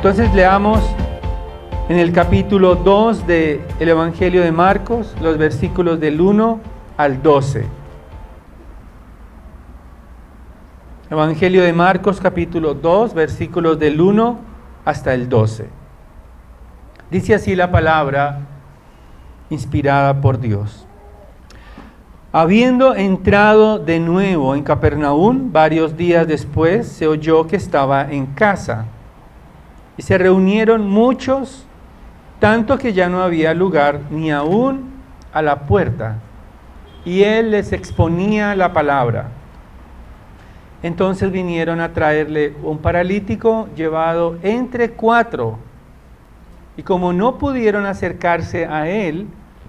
Entonces leamos en el capítulo 2 del Evangelio de Marcos, los versículos del 1 al 12. Evangelio de Marcos, capítulo 2, versículos del 1 hasta el 12. Dice así la palabra inspirada por Dios. Habiendo entrado de nuevo en Capernaum, varios días después se oyó que estaba en casa. Y se reunieron muchos, tanto que ya no había lugar ni aún a la puerta. Y él les exponía la palabra. Entonces vinieron a traerle un paralítico llevado entre 4. Y como no pudieron acercarse a él,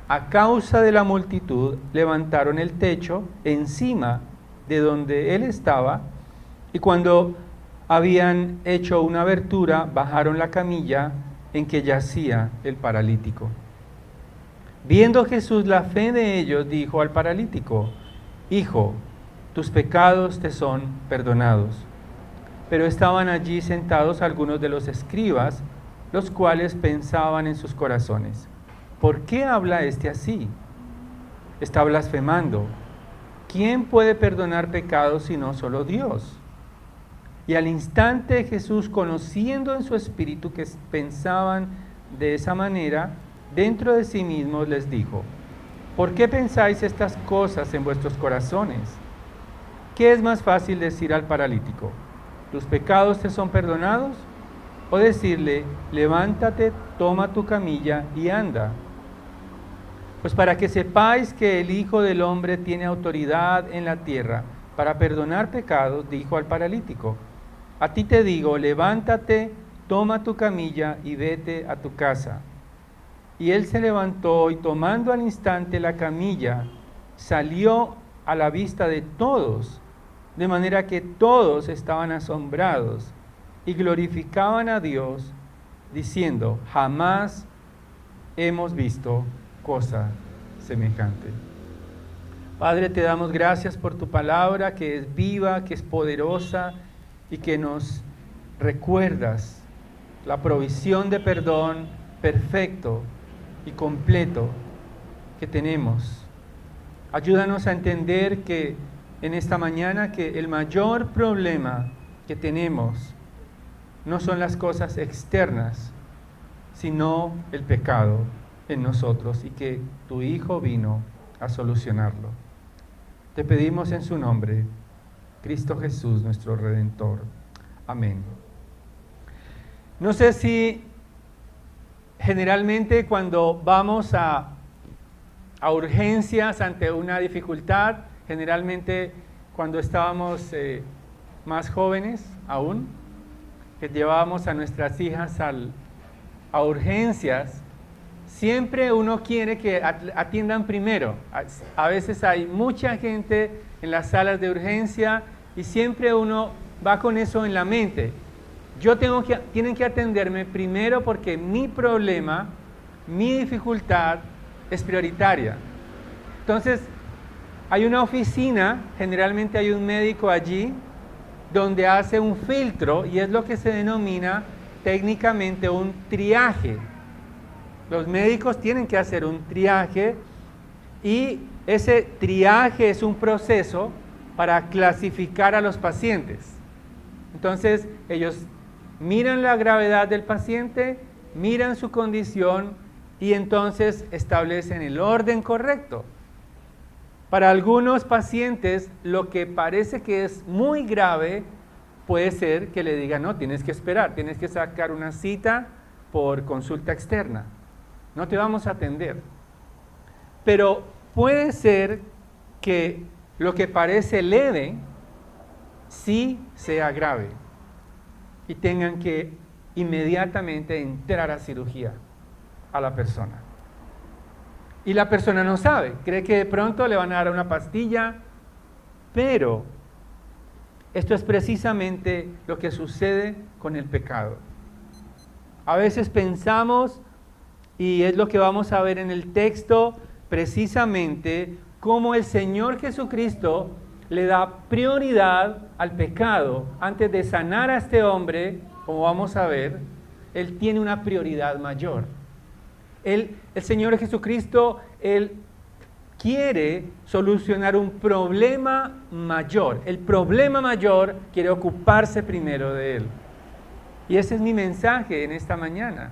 a causa de la multitud, levantaron el techo encima de donde él estaba, y cuando habían hecho una abertura, bajaron la camilla en que yacía el paralítico. Viendo Jesús la fe de ellos, dijo al paralítico: Hijo, tus pecados te son perdonados. Pero estaban allí sentados algunos de los escribas, los cuales pensaban en sus corazones: ¿por qué habla este así? Está blasfemando. ¿Quién puede perdonar pecados sino solo Dios? Y al instante Jesús, conociendo en su espíritu que pensaban de esa manera, dentro de sí mismos les dijo: ¿por qué pensáis estas cosas en vuestros corazones? ¿Qué es más fácil decir al paralítico: tus pecados te son perdonados? O decirle: levántate, toma tu camilla y anda. Pues para que sepáis que el Hijo del Hombre tiene autoridad en la tierra para perdonar pecados, dijo al paralítico: a ti te digo, levántate, toma tu camilla y vete a tu casa. Y él se levantó y, tomando al instante la camilla, salió a la vista de todos, de manera que todos estaban asombrados y glorificaban a Dios, diciendo: jamás hemos visto cosa semejante. Padre, te damos gracias por tu palabra, que es viva, que es poderosa, y que nos recuerdas la provisión de perdón perfecto y completo que tenemos. Ayúdanos a entender que en esta mañana que el mayor problema que tenemos no son las cosas externas, sino el pecado en nosotros, y que tu Hijo vino a solucionarlo. Te pedimos en su nombre, Cristo Jesús, nuestro Redentor. Amén. No sé si generalmente cuando vamos a urgencias ante una dificultad, generalmente cuando estábamos más jóvenes aún, que llevábamos a nuestras hijas a urgencias, siempre uno quiere que atiendan primero. A veces hay mucha gente en las salas de urgencia y siempre uno va con eso en la mente. Tienen que atenderme primero porque mi problema, mi dificultad es prioritaria. Entonces, hay una oficina, generalmente hay un médico allí, donde hace un filtro, y es lo que se denomina técnicamente un triaje. Los médicos tienen que hacer un triaje, y ese triaje es un proceso para clasificar a los pacientes. Entonces, ellos miran la gravedad del paciente, miran su condición y entonces establecen el orden correcto. Para algunos pacientes, lo que parece que es muy grave, puede ser que le digan: no, tienes que esperar, tienes que sacar una cita por consulta externa. No te vamos a atender. Pero puede ser que lo que parece leve, sí sea grave, y tengan que inmediatamente entrar a cirugía a la persona. Y la persona no sabe, cree que de pronto le van a dar una pastilla, pero esto es precisamente lo que sucede con el pecado. A veces pensamos, y es lo que vamos a ver en el texto, precisamente cómo el Señor Jesucristo le da prioridad al pecado antes de sanar a este hombre, como vamos a ver, Él tiene una prioridad mayor. El Señor Jesucristo, Él quiere solucionar un problema mayor. El problema mayor quiere ocuparse primero de Él. Y ese es mi mensaje en esta mañana.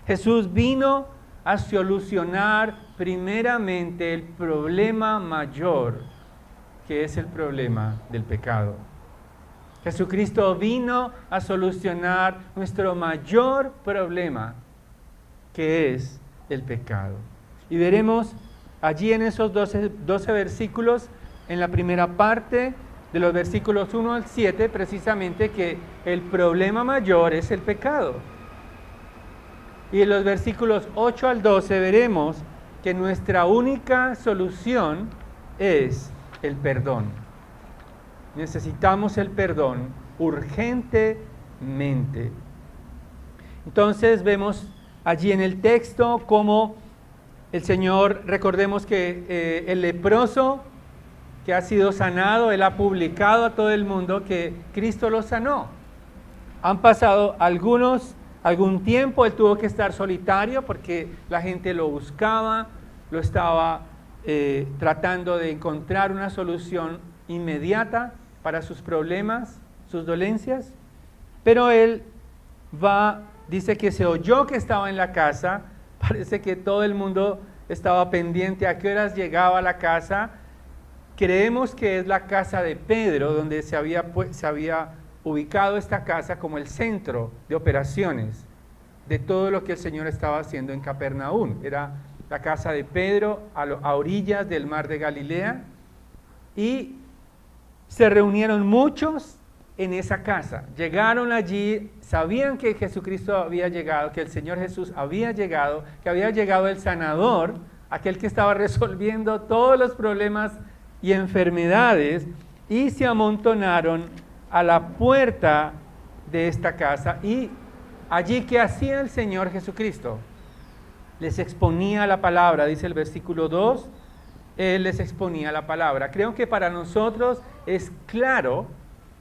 Jesús vino a solucionar primeramente el problema mayor, que es el problema del pecado. Jesucristo vino a solucionar nuestro mayor problema, que es el pecado. Y veremos allí en esos 12 versículos, en la primera parte de los versículos 1 al 7, precisamente que el problema mayor es el pecado. Y en los versículos 8 al 12 veremos que nuestra única solución es el perdón. Necesitamos el perdón urgentemente. Entonces vemos allí en el texto cómo el Señor, recordemos que el leproso que ha sido sanado, Él ha publicado a todo el mundo que Cristo lo sanó. Han pasado algún tiempo, Él tuvo que estar solitario porque la gente lo buscaba, lo estaba tratando de encontrar una solución inmediata para sus problemas, sus dolencias. Pero Él dice que se oyó que estaba en la casa. Parece que todo el mundo estaba pendiente a qué horas llegaba a la casa. Creemos que es la casa de Pedro, donde se había ubicado esta casa como el centro de operaciones de todo lo que el Señor estaba haciendo en Capernaum. Era la casa de Pedro a orillas del mar de Galilea, y se reunieron muchos en esa casa. Llegaron allí, sabían que Jesucristo había llegado, que el Señor Jesús había llegado, que había llegado el sanador, aquel que estaba resolviendo todos los problemas y enfermedades, y se amontonaron a la puerta de esta casa. Y allí, ¿qué hacía el Señor Jesucristo? Les exponía la palabra, dice el versículo 2, Él les exponía la palabra. Creo que para nosotros es claro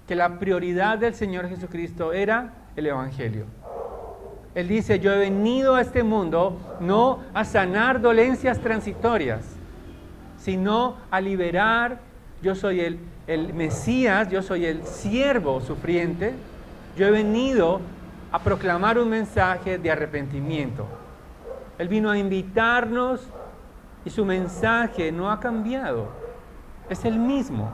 que la prioridad del Señor Jesucristo era el Evangelio. Él dice, yo he venido a este mundo no a sanar dolencias transitorias, sino a liberar. Yo soy el Mesías, yo soy el siervo sufriente. Yo he venido a proclamar un mensaje de arrepentimiento. Él vino a invitarnos y su mensaje no ha cambiado. Es el mismo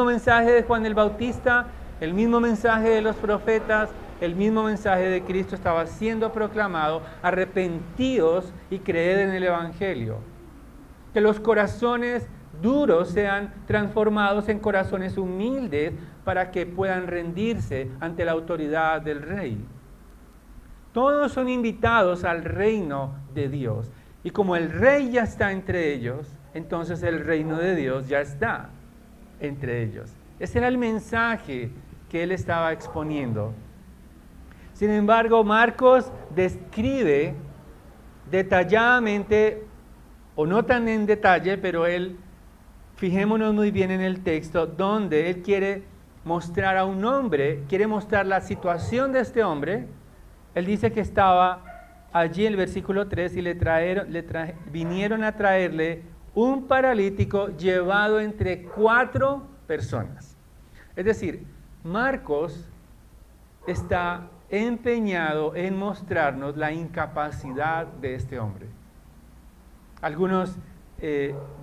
mensaje de Juan el Bautista, el mismo mensaje de los profetas, el mismo mensaje de Cristo estaba siendo proclamado: arrepentíos y creed en el Evangelio. Que los corazones duros sean transformados en corazones humildes para que puedan rendirse ante la autoridad del Rey. Todos son invitados al reino de Dios. Y como el Rey ya está entre ellos, entonces el reino de Dios ya está entre ellos. Ese era el mensaje que él estaba exponiendo. Sin embargo, Marcos describe detalladamente, o no tan en detalle, pero fijémonos muy bien en el texto, donde él quiere mostrar a un hombre, quiere mostrar la situación de este hombre. Él dice que estaba allí en el versículo 3 y vinieron a traerle un paralítico llevado entre 4 personas. Es decir, Marcos está empeñado en mostrarnos la incapacidad de este hombre. Algunos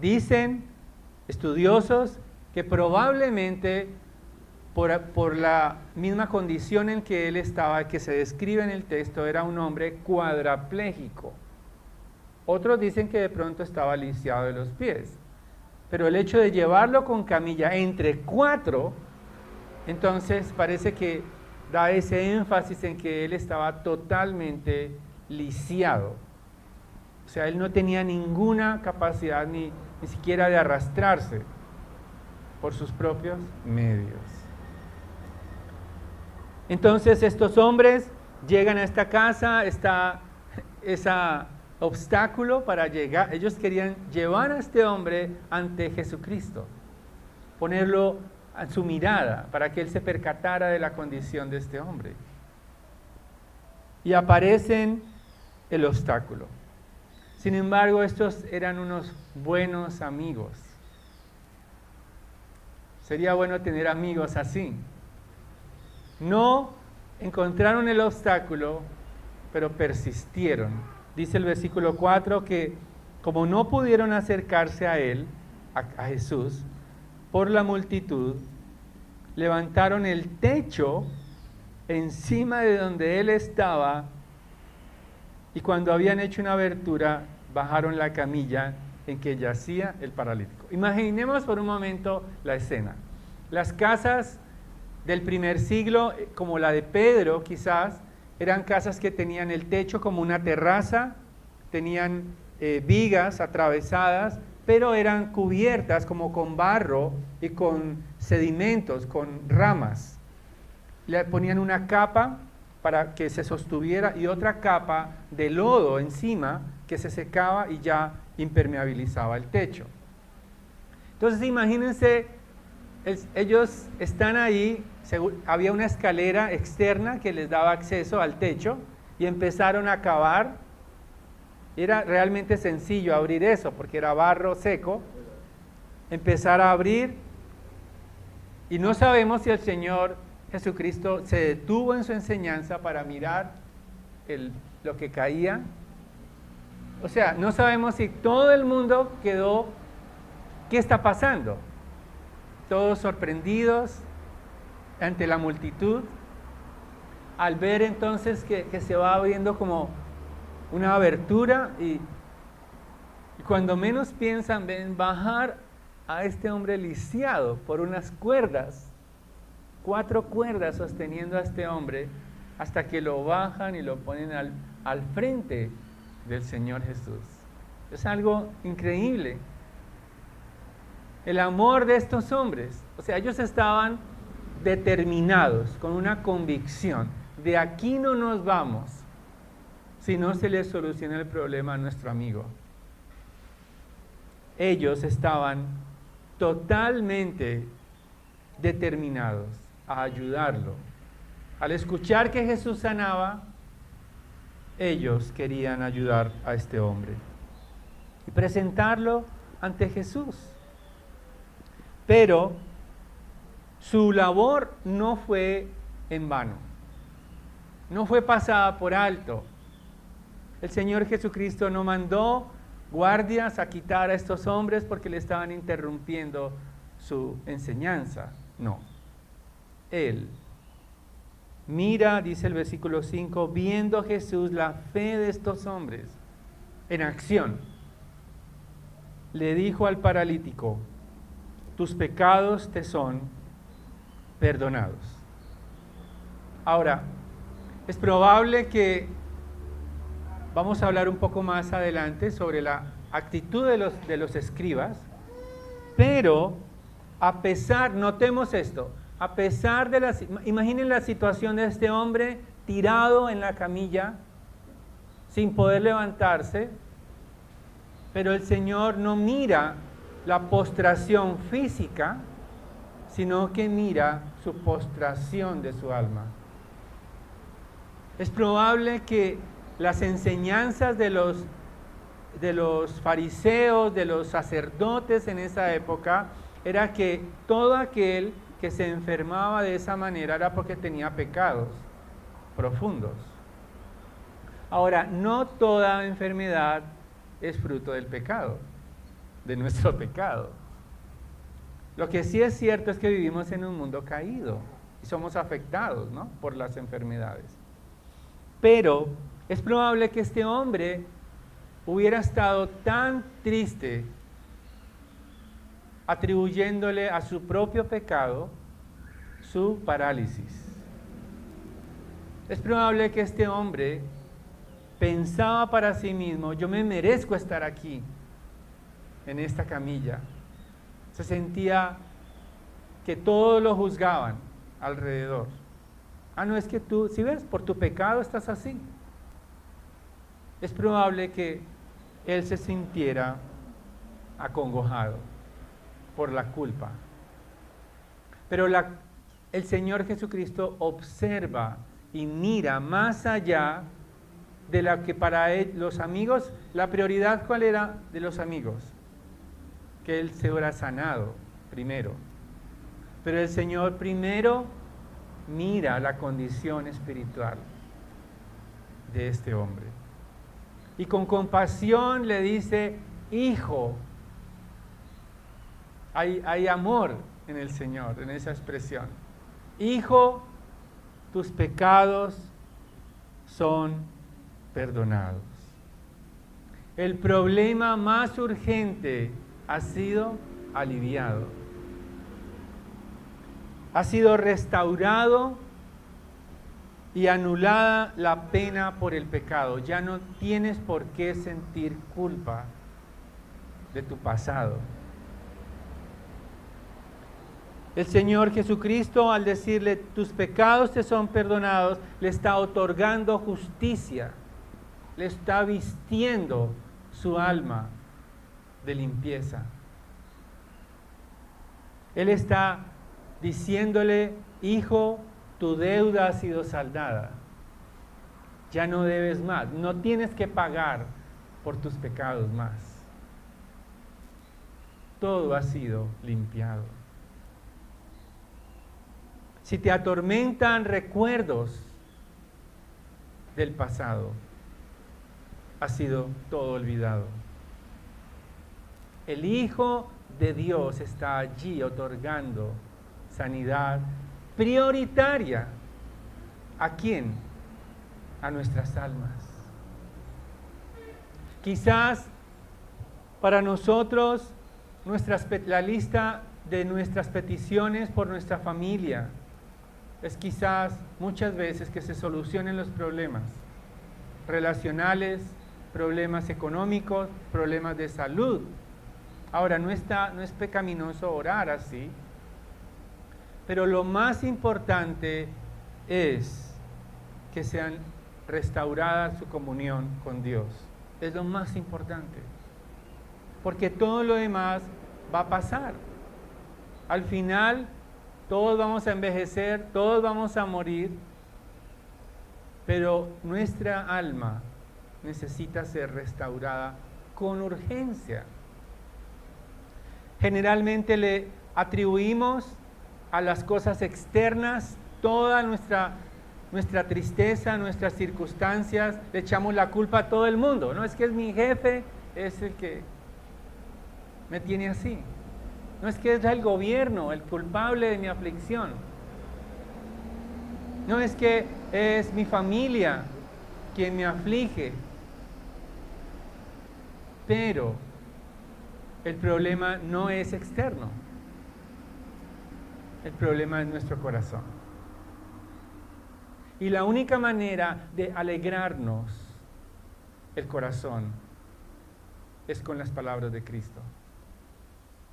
dicen, estudiosos, que probablemente por la misma condición en que él estaba, que se describe en el texto, era un hombre cuadraplégico. Otros dicen que de pronto estaba lisiado de los pies. Pero el hecho de llevarlo con camilla entre 4, entonces parece que da ese énfasis en que él estaba totalmente lisiado. O sea, él no tenía ninguna capacidad ni siquiera de arrastrarse por sus propios medios. Entonces estos hombres llegan a esta casa, está ese obstáculo para llegar. Ellos querían llevar a este hombre ante Jesucristo, ponerlo a su mirada para que él se percatara de la condición de este hombre. y aparecen el obstáculo. Sin embargo, estos eran unos buenos amigos. Sería bueno tener amigos así. No encontraron el obstáculo, pero persistieron. Dice el versículo 4 que como no pudieron acercarse a él, a Jesús, por la multitud, levantaron el techo encima de donde él estaba y cuando habían hecho una abertura, bajaron la camilla en que yacía el paralítico. Imaginemos por un momento la escena. Las casas del primer siglo, como la de Pedro quizás, eran casas que tenían el techo como una terraza, tenían vigas atravesadas, pero eran cubiertas como con barro y con sedimentos, con ramas. Le ponían una capa para que se sostuviera y otra capa de lodo encima que se secaba y ya impermeabilizaba el techo. Entonces imagínense, ellos están ahí, había una escalera externa que les daba acceso al techo y empezaron a cavar. Era realmente sencillo abrir eso porque era barro seco. Empezar a abrir y no sabemos si el Señor Jesucristo se detuvo en su enseñanza para mirar lo que caía. O sea, no sabemos si todo el mundo quedó, ¿qué está pasando? Todos sorprendidos ante la multitud, al ver entonces que se va abriendo como una abertura y cuando menos piensan, ven bajar a este hombre lisiado por unas cuerdas, 4 cuerdas sosteniendo a este hombre, hasta que lo bajan y lo ponen al frente del Señor Jesús. Es algo increíble. El amor de estos hombres, o sea, ellos estaban determinados, con una convicción, de aquí no nos vamos, si no se le soluciona el problema a nuestro amigo. Ellos estaban totalmente determinados a ayudarlo. Al escuchar que Jesús sanaba, ellos querían ayudar a este hombre y presentarlo ante Jesús. Pero su labor no fue en vano, no fue pasada por alto. El Señor Jesucristo no mandó guardias a quitar a estos hombres porque le estaban interrumpiendo su enseñanza. No. Él mira, dice el versículo 5, viendo Jesús la fe de estos hombres en acción, le dijo al paralítico, tus pecados te son perdonados. Ahora, es probable que vamos a hablar un poco más adelante sobre la actitud de los escribas, pero a pesar, notemos esto, a pesar de imaginen la situación de este hombre tirado en la camilla, sin poder levantarse, pero el Señor no mira la postración física, sino que mira su postración de su alma. Es probable que las enseñanzas de los fariseos, de los sacerdotes en esa época, era que todo aquel que se enfermaba de esa manera era porque tenía pecados profundos. Ahora, no toda enfermedad es fruto del pecado, de nuestro pecado. Lo que sí es cierto es que vivimos en un mundo caído y somos afectados, ¿no?, por las enfermedades. Pero es probable que este hombre hubiera estado tan triste atribuyéndole a su propio pecado su parálisis. Es probable que este hombre pensaba para sí mismo, yo me merezco estar aquí, en esta camilla. Se sentía que todos lo juzgaban alrededor. Ah, no, es que tú, si ves, por tu pecado estás así. Es probable que él se sintiera acongojado por la culpa. Pero el Señor Jesucristo observa y mira más allá de la que para los amigos, la prioridad ¿cuál era de los amigos? Que él se hubiera sanado primero. Pero el Señor primero mira la condición espiritual de este hombre. Y con compasión le dice, hijo, hay amor en el Señor, en esa expresión. Hijo, tus pecados son perdonados. El problema más urgente ha sido aliviado. Ha sido restaurado y anulada la pena por el pecado. Ya no tienes por qué sentir culpa de tu pasado. El Señor Jesucristo, al decirle, tus pecados te son perdonados, le está otorgando justicia, le está vistiendo su alma de limpieza. Él está diciéndole, hijo, tu deuda ha sido saldada, ya no debes más, no tienes que pagar por tus pecados más. Todo ha sido limpiado. Si te atormentan recuerdos del pasado, ha sido todo olvidado. El Hijo de Dios está allí otorgando sanidad prioritaria. ¿A quién? A nuestras almas. Quizás para nosotros la lista de nuestras peticiones por nuestra familia es quizás muchas veces que se solucionen los problemas relacionales, problemas económicos, problemas de salud. Ahora, no es pecaminoso orar así, pero lo más importante es que sean restauradas su comunión con Dios. Es lo más importante, porque todo lo demás va a pasar. Al final, todos vamos a envejecer, todos vamos a morir, pero nuestra alma necesita ser restaurada con urgencia. Generalmente le atribuimos a las cosas externas toda nuestra tristeza, nuestras circunstancias, le echamos la culpa a todo el mundo. No es que es mi jefe, es el que me tiene así. No es que es el gobierno el culpable de mi aflicción. No es que es mi familia quien me aflige. Pero el problema no es externo. El problema es nuestro corazón. Y la única manera de alegrarnos el corazón es con las palabras de Cristo.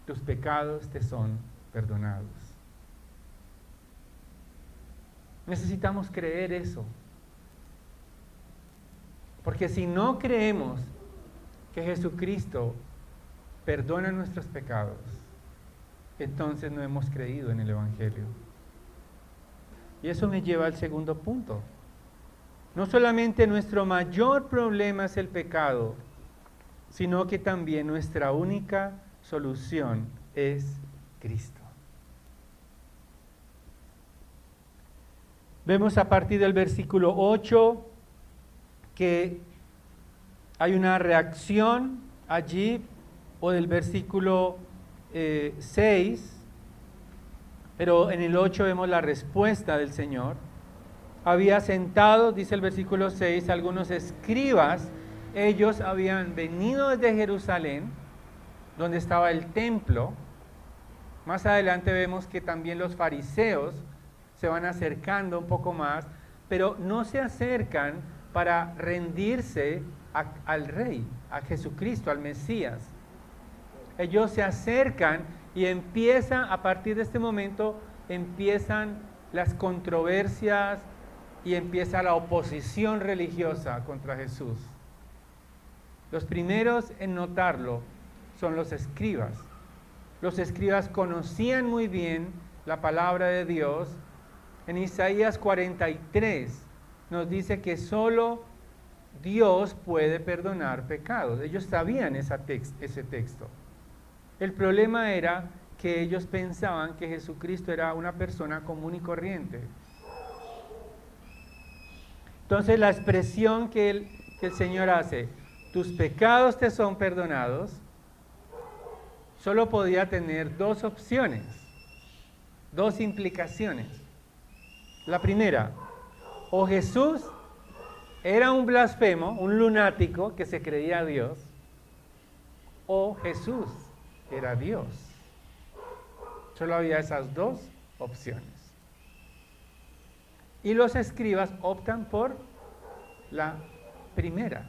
Tus pecados te son perdonados. Necesitamos creer eso. Porque si no creemos que Jesucristo perdona nuestros pecados, entonces no hemos creído en el Evangelio. Y eso me lleva al segundo punto. No solamente nuestro mayor problema es el pecado, sino que también nuestra única solución es Cristo. Vemos a partir del versículo 8 que hay una reacción allí, o del versículo 6, pero en el 8 vemos la respuesta del Señor. Había sentado, dice el versículo 6, algunos escribas. Ellos habían venido desde Jerusalén, donde estaba el templo. Más adelante vemos que también los fariseos se van acercando un poco más, pero no se acercan para rendirse al Rey, a Jesucristo, al Mesías. Ellos se acercan y a partir de este momento, empiezan las controversias y empieza la oposición religiosa contra Jesús. Los primeros en notarlo son los escribas. Los escribas conocían muy bien la palabra de Dios. En Isaías 43 nos dice que solo Dios puede perdonar pecados. Ellos sabían ese texto. El problema era que ellos pensaban que Jesucristo era una persona común y corriente. Entonces la expresión que el Señor hace, tus pecados te son perdonados, solo podía tener dos opciones, dos implicaciones. La primera, o Jesús era un blasfemo, un lunático que se creía Dios, o Jesús era Dios. Solo había esas dos opciones. Y los escribas optan por la primera.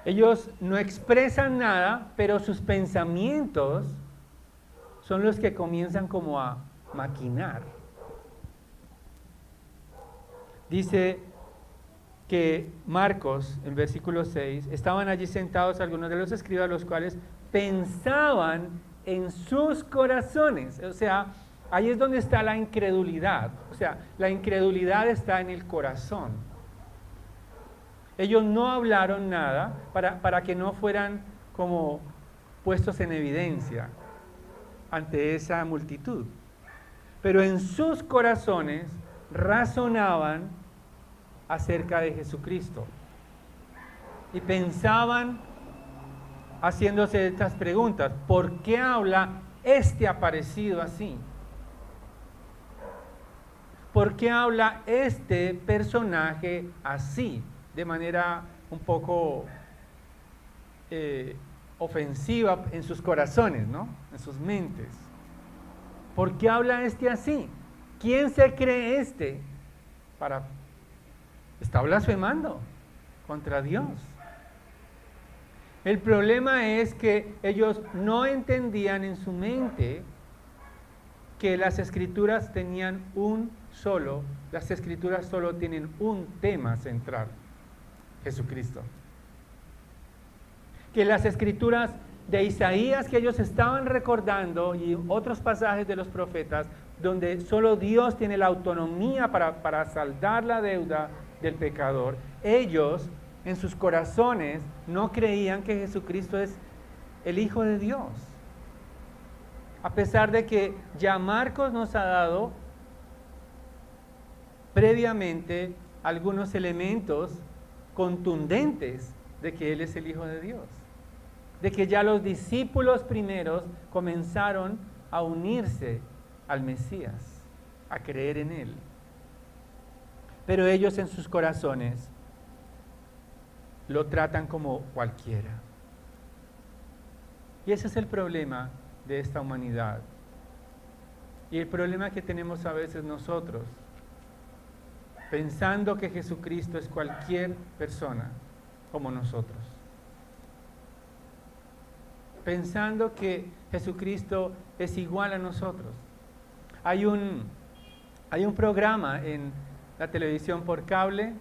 Ellos no expresan nada, pero sus pensamientos son los que comienzan como a maquinar. Dice que Marcos, en versículo 6, estaban allí sentados algunos de los escribas, los cuales pensaban en sus corazones. O sea, ahí es donde está la incredulidad. O sea, la incredulidad está en el corazón. Ellos no hablaron nada para que no fueran como puestos en evidencia ante esa multitud. Pero en sus corazones razonaban acerca de Jesucristo y pensaban haciéndose estas preguntas: ¿por qué habla este aparecido así? ¿Por qué habla este personaje así, de manera un poco ofensiva en sus corazones, ¿no? En sus mentes? ¿Por qué habla este así? ¿Quién se cree este? Está blasfemando contra Dios. El problema es que ellos no entendían en su mente que las escrituras tenían las escrituras solo tienen un tema central: Jesucristo. Que las escrituras de Isaías que ellos estaban recordando y otros pasajes de los profetas, donde solo Dios tiene la autonomía para saldar la deuda del pecador, ellos en sus corazones no creían que Jesucristo es el Hijo de Dios. A pesar de que ya Marcos nos ha dado previamente algunos elementos contundentes de que Él es el Hijo de Dios. De que ya los discípulos primeros comenzaron a unirse al Mesías, a creer en Él. Pero ellos en sus corazones lo tratan como cualquiera. Y ese es el problema de esta humanidad. Y el problema que tenemos a veces nosotros, pensando que Jesucristo es cualquier persona como nosotros. Pensando que Jesucristo es igual a nosotros. Hay un programa en la televisión por cable,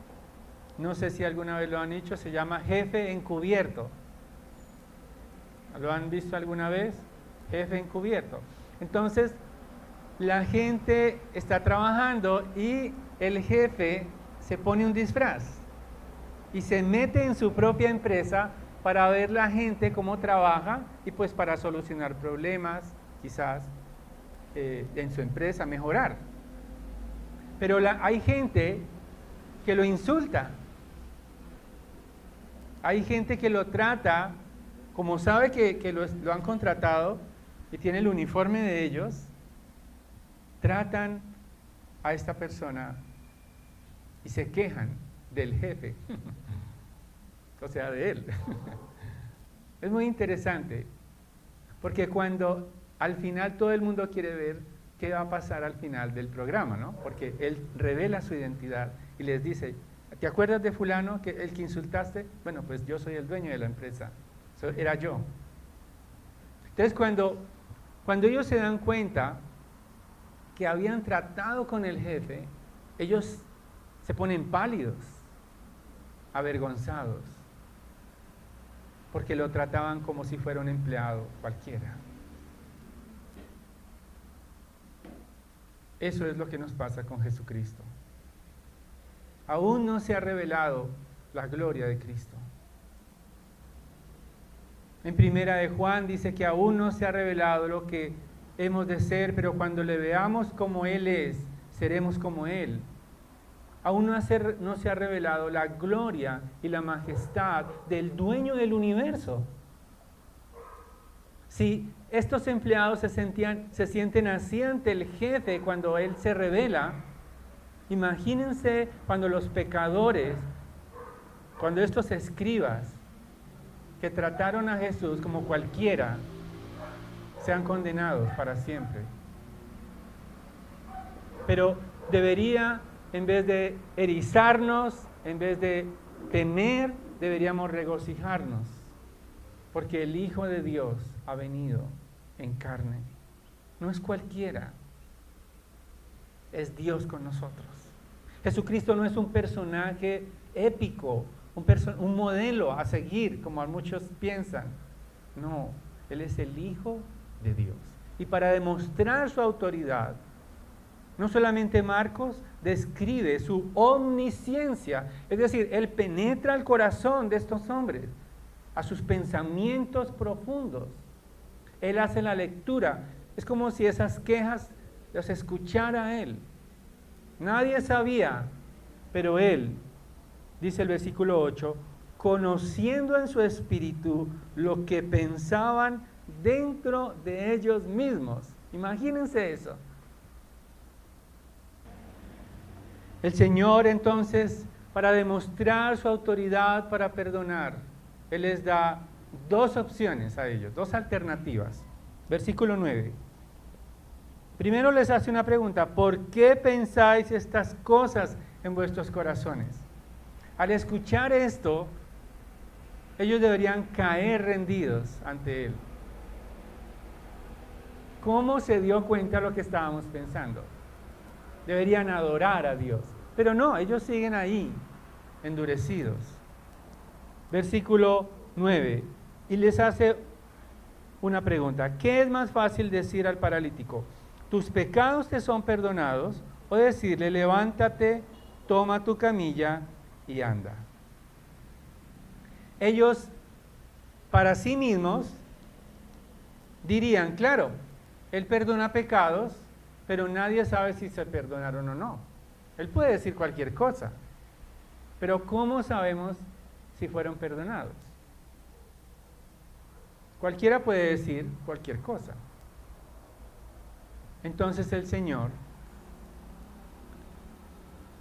no sé si alguna vez lo han hecho, se llama Jefe Encubierto. ¿Lo han visto alguna vez? Jefe Encubierto. Entonces, la gente está trabajando y el jefe se pone un disfraz y se mete en su propia empresa para ver la gente cómo trabaja y pues para solucionar problemas, quizás en su empresa, mejorar. Pero hay gente que lo insulta. Hay gente que lo trata, como sabe que lo han contratado y tiene el uniforme de ellos, tratan a esta persona y se quejan del jefe, o sea, de él. Es muy interesante, porque cuando al final todo el mundo quiere ver qué va a pasar al final del programa, ¿no? Porque él revela su identidad y les dice: ¿te acuerdas de fulano, el que insultaste? Bueno, pues yo soy el dueño de la empresa, era yo. Entonces cuando ellos se dan cuenta que habían tratado con el jefe, ellos se ponen pálidos, avergonzados, porque lo trataban como si fuera un empleado cualquiera. Eso es lo que nos pasa con Jesucristo. Aún no se ha revelado la gloria de Cristo. En primera de Juan dice que aún no se ha revelado lo que hemos de ser, pero cuando le veamos como Él es, seremos como Él. Aún no se ha revelado la gloria y la majestad del dueño del universo. Si estos empleados se sienten así ante el jefe cuando Él se revela, imagínense cuando los pecadores, cuando estos escribas que trataron a Jesús como cualquiera, sean condenados para siempre. Pero debería, en vez de erizarnos, en vez de temer, deberíamos regocijarnos, porque el Hijo de Dios ha venido en carne. No es cualquiera, es Dios con nosotros. Jesucristo no es un personaje épico, un modelo a seguir, como muchos piensan. No, Él es el Hijo de Dios. Y para demostrar su autoridad, no solamente Marcos describe su omnisciencia, es decir, Él penetra el corazón de estos hombres, a sus pensamientos profundos. Él hace la lectura. Es como si esas quejas las escuchara Él. Nadie sabía, pero Él, dice el versículo 8, conociendo en su espíritu lo que pensaban dentro de ellos mismos. Imagínense eso. El Señor entonces, para demostrar su autoridad para perdonar, Él les da dos opciones a ellos, dos alternativas. Versículo 9. Primero les hace una pregunta: ¿por qué pensáis estas cosas en vuestros corazones? Al escuchar esto, ellos deberían caer rendidos ante Él. ¿Cómo se dio cuenta de lo que estábamos pensando? Deberían adorar a Dios. Pero no, ellos siguen ahí, endurecidos. Versículo 9. Y les hace una pregunta: ¿qué es más fácil decir al paralítico, tus pecados te son perdonados, o decirle, levántate, toma tu camilla y anda? Ellos, para sí mismos, dirían, claro, Él perdona pecados, pero nadie sabe si se perdonaron o no. Él puede decir cualquier cosa, pero ¿cómo sabemos si fueron perdonados? Cualquiera puede decir cualquier cosa. Entonces el Señor,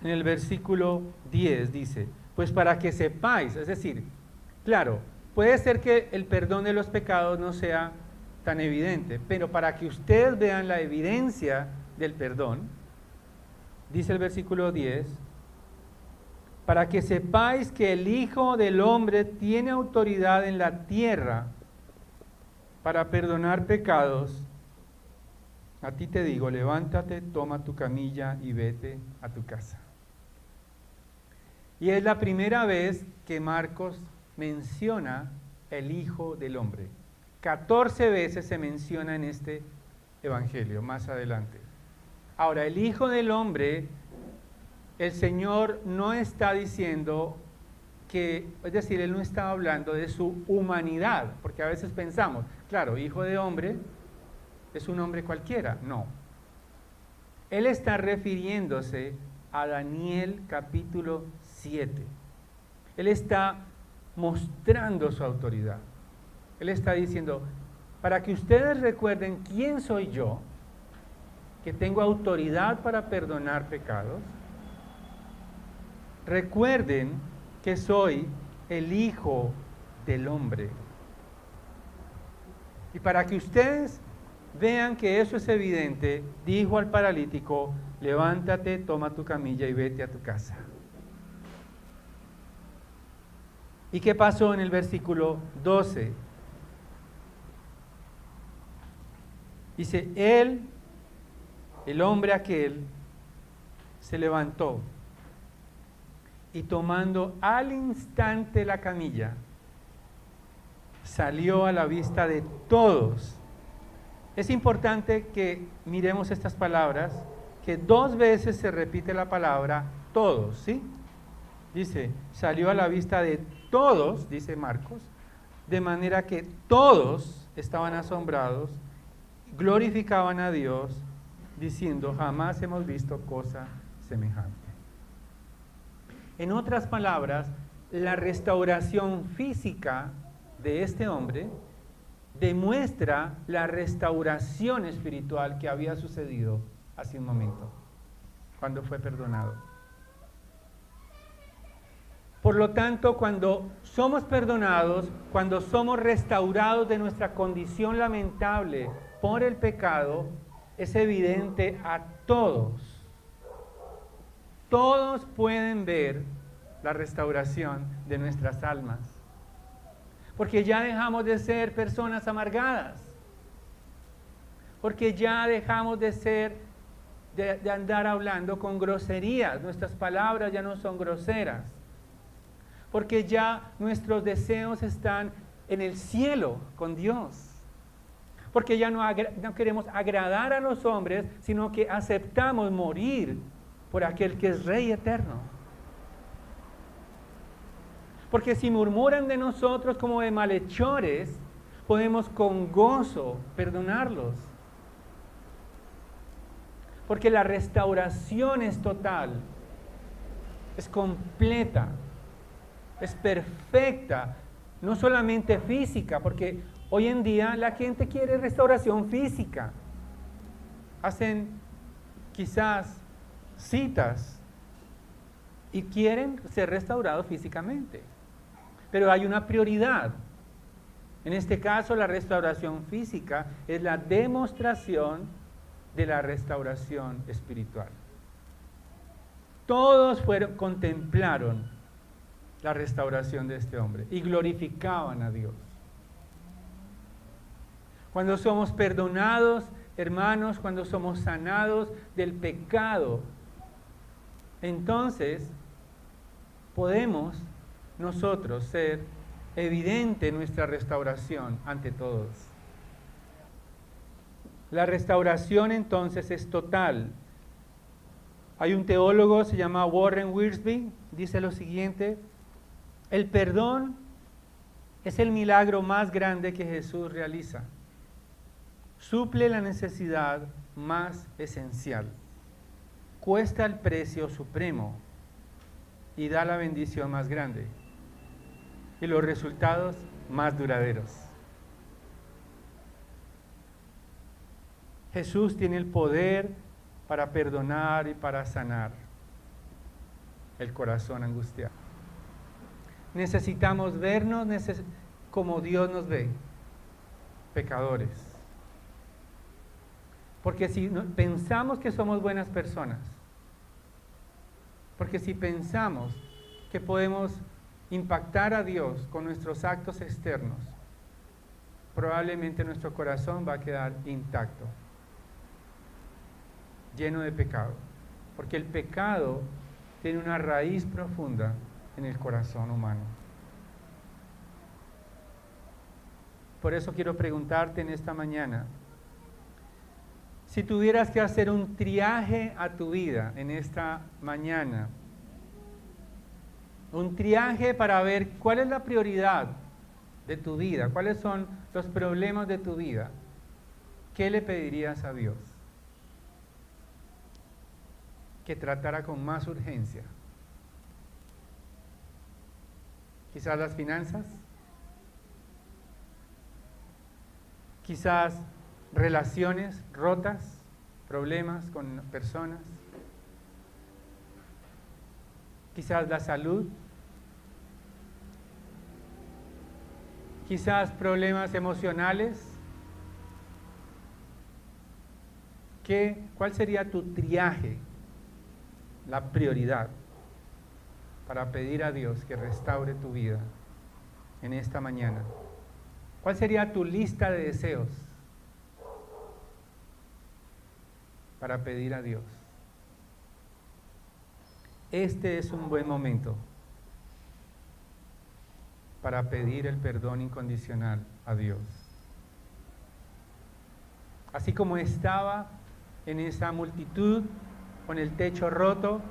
en el versículo 10 dice, pues para que sepáis, es decir, claro, puede ser que el perdón de los pecados no sea tan evidente, pero para que ustedes vean la evidencia del perdón, dice el versículo 10, para que sepáis que el Hijo del Hombre tiene autoridad en la tierra para perdonar pecados, a ti te digo, levántate, toma tu camilla y vete a tu casa. Y es la primera vez que Marcos menciona el Hijo del Hombre. 14 veces se menciona en este evangelio, más adelante. Ahora, el Hijo del Hombre, el Señor no está diciendo que, es decir, Él no está hablando de su humanidad, porque a veces pensamos, claro, Hijo de Hombre es un hombre cualquiera. No. Él está refiriéndose a Daniel capítulo 7. Él está mostrando su autoridad. Él está diciendo, para que ustedes recuerden quién soy yo, que tengo autoridad para perdonar pecados, recuerden que soy el Hijo del Hombre. Y para que ustedes vean que eso es evidente, dijo al paralítico, levántate, toma tu camilla y vete a tu casa. ¿Y qué pasó en el versículo 12? Dice, él, el hombre aquel, se levantó y tomando al instante la camilla, salió a la vista de todos. Es importante que miremos estas palabras, que 2 veces se repite la palabra todos, ¿sí? Dice, salió a la vista de todos, dice Marcos, de manera que todos estaban asombrados, glorificaban a Dios, diciendo, jamás hemos visto cosa semejante. En otras palabras, la restauración física de este hombre demuestra la restauración espiritual que había sucedido hace un momento, cuando fue perdonado. Por lo tanto, cuando somos perdonados, cuando somos restaurados de nuestra condición lamentable por el pecado, es evidente a todos. Todos pueden ver la restauración de nuestras almas. Porque ya dejamos de ser personas amargadas. Porque ya dejamos de andar hablando con groserías. Nuestras palabras ya no son groseras. Porque ya nuestros deseos están en el cielo con Dios. Porque ya no queremos agradar a los hombres, sino que aceptamos morir por aquel que es Rey eterno. Porque si murmuran de nosotros como de malhechores, podemos con gozo perdonarlos. Porque la restauración es total, es completa, es perfecta, no solamente física, porque hoy en día la gente quiere restauración física. Hacen quizás citas y quieren ser restaurados físicamente. Pero hay una prioridad. En este caso, la restauración física es la demostración de la restauración espiritual. Todos contemplaron la restauración de este hombre y glorificaban a Dios. Cuando somos perdonados, hermanos, cuando somos sanados del pecado, entonces podemos nosotros ser evidente nuestra restauración ante todos. La restauración entonces es total. Hay un teólogo, se llama Warren Wiersbe, dice lo siguiente: el perdón es el milagro más grande que Jesús realiza. Suple la necesidad más esencial, cuesta el precio supremo y da la bendición más grande y los resultados más duraderos. Jesús tiene el poder para perdonar y para sanar el corazón angustiado. Necesitamos vernos como Dios nos ve, pecadores. Porque si pensamos que somos buenas personas, porque si pensamos que podemos impactar a Dios con nuestros actos externos, probablemente nuestro corazón va a quedar intacto, lleno de pecado, porque el pecado tiene una raíz profunda en el corazón humano. Por eso quiero preguntarte en esta mañana, si tuvieras que hacer un triaje a tu vida en esta mañana, un triaje para ver cuál es la prioridad de tu vida, cuáles son los problemas de tu vida, ¿qué le pedirías a Dios? Que tratara con más urgencia. Quizás las finanzas, quizás relaciones rotas, problemas con personas, quizás la salud, quizás problemas emocionales. ¿Cuál sería tu triaje, la prioridad para pedir a Dios que restaure tu vida en esta mañana? ¿Cuál sería tu lista de deseos para pedir a Dios? Este es un buen momento para pedir el perdón incondicional a Dios. Así como estaba en esa multitud con el techo roto,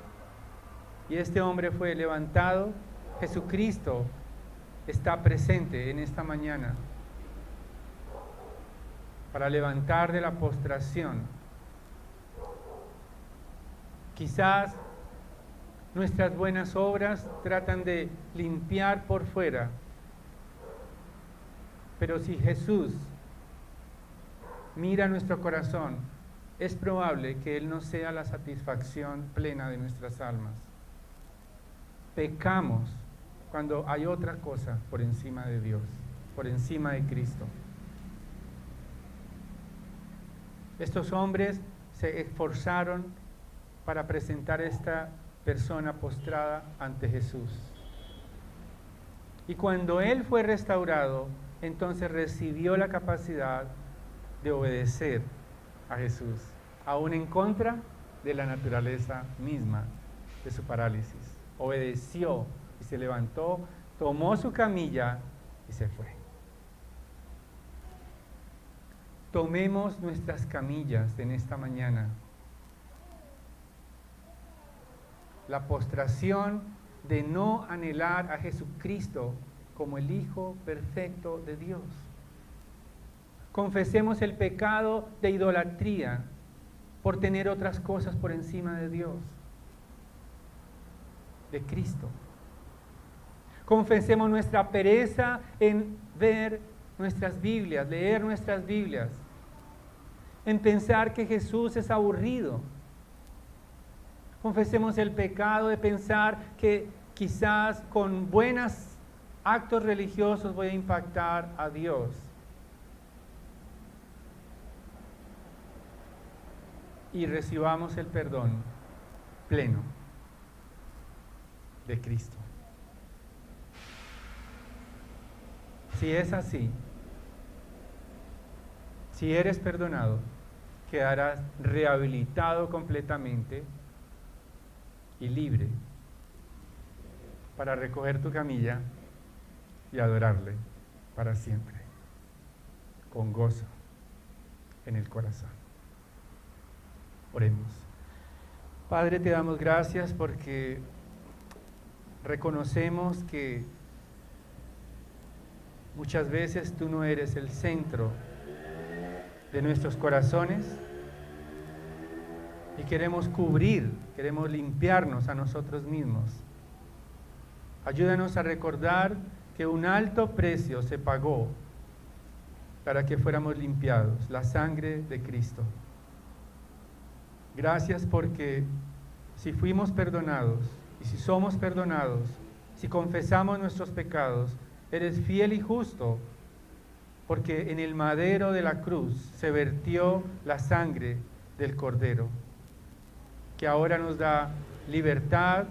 y este hombre fue levantado. Jesucristo está presente en esta mañana para levantar de la postración. Quizás nuestras buenas obras tratan de limpiar por fuera, pero si Jesús mira nuestro corazón, es probable que Él no sea la satisfacción plena de nuestras almas. Pecamos cuando hay otra cosa por encima de Dios, por encima de Cristo. Estos hombres se esforzaron para presentar a esta persona postrada ante Jesús. Y cuando Él fue restaurado, entonces recibió la capacidad de obedecer a Jesús, aún en contra de la naturaleza misma de su parálisis. Obedeció y se levantó, tomó su camilla y se fue. Tomemos nuestras camillas en esta mañana. La postración de no anhelar a Jesucristo como el Hijo perfecto de Dios. Confesemos el pecado de idolatría por tener otras cosas por encima de Dios, de Cristo. Confesemos nuestra pereza en ver nuestras Biblias, leer nuestras Biblias, en pensar que Jesús es aburrido. Confesemos el pecado de pensar que quizás con buenos actos religiosos voy a impactar a Dios. Y recibamos el perdón pleno de Cristo. Si es así, si eres perdonado, quedarás rehabilitado completamente y libre para recoger tu camilla y adorarle para siempre, con gozo en el corazón. Oremos. Padre, te damos gracias porque reconocemos que muchas veces tú no eres el centro de nuestros corazones y queremos limpiarnos a nosotros mismos. Ayúdanos a recordar que un alto precio se pagó para que fuéramos limpiados, la sangre de Cristo. Gracias porque si fuimos perdonados y si somos perdonados, si confesamos nuestros pecados, eres fiel y justo, porque en el madero de la cruz se vertió la sangre del Cordero, que ahora nos da libertad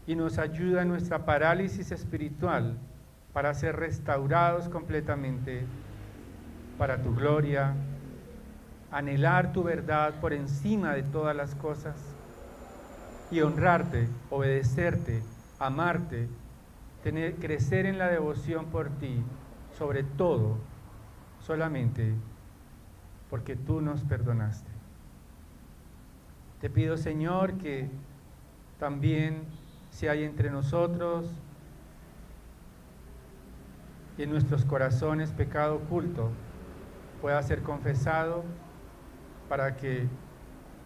y nos ayuda en nuestra parálisis espiritual para ser restaurados completamente para tu gloria, anhelar tu verdad por encima de todas las cosas y honrarte, obedecerte, amarte, crecer en la devoción por ti, sobre todo, solamente porque tú nos perdonaste. Te pido, Señor, que también si hay entre nosotros y en nuestros corazones pecado oculto, pueda ser confesado para que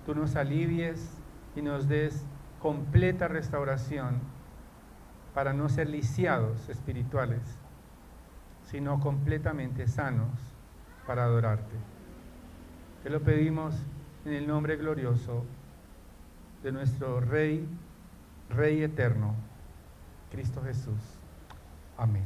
tú nos alivies y nos des completa restauración para no ser lisiados espirituales, sino completamente sanos para adorarte. Te lo pedimos en el nombre glorioso de nuestro Rey eterno, Cristo Jesús. Amén.